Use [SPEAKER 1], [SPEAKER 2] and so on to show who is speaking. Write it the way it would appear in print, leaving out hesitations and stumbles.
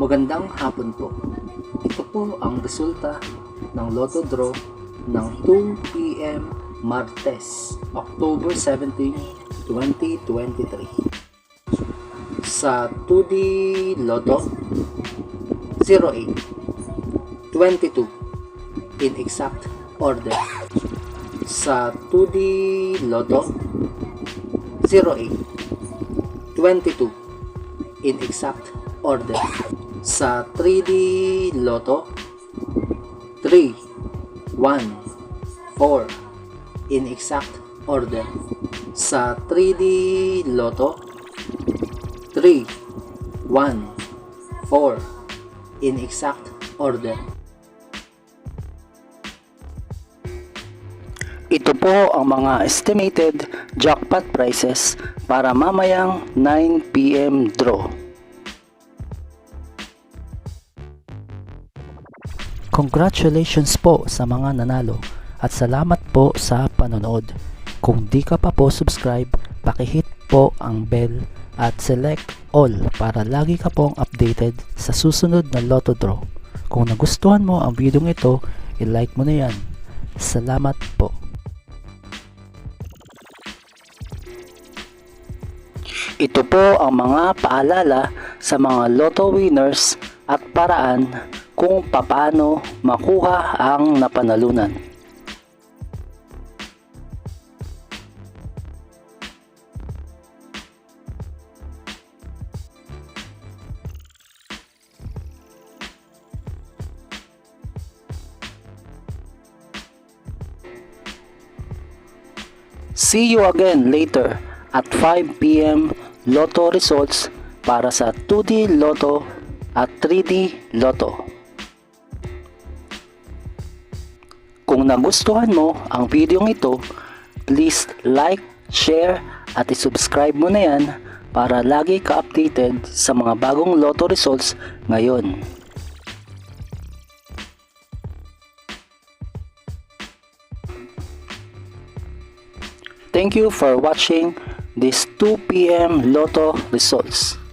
[SPEAKER 1] Magandang hapon po. Ito po ang resulta ng Lotto Draw ng 2 p.m. Martes, October 17, 2023. Sa 2D Lotto 08, 22 in exact order. Sa 2D Lotto 08, 22 in exact order. Sa 3D Lotto 3, 1, 4 in exact order. Sa 3D Lotto 3, 1, 4 in exact order. Ito po ang mga estimated jackpot prices para mamayang 9 p.m. draw.
[SPEAKER 2] Congratulations po sa mga nanalo at salamat po sa panonood. Kung di ka pa po subscribe, pakihit po ang bell at select all para lagi ka pong updated sa susunod na Lotto Draw. Kung nagustuhan mo ang video ito, i-like mo na yan. Salamat po.
[SPEAKER 1] Ito po ang mga paalala sa mga Lotto winners at paraan kung paano makuha ang napanalunan. See you again later at 5 p.m. Lotto results para sa 2D Lotto at 3D Lotto. Kung nagustuhan mo ang video ito, please like, share at i-subscribe mo na yan para lagi ka updated sa mga bagong Lotto results ngayon. Thank you for watching this 2 p.m. Lotto results.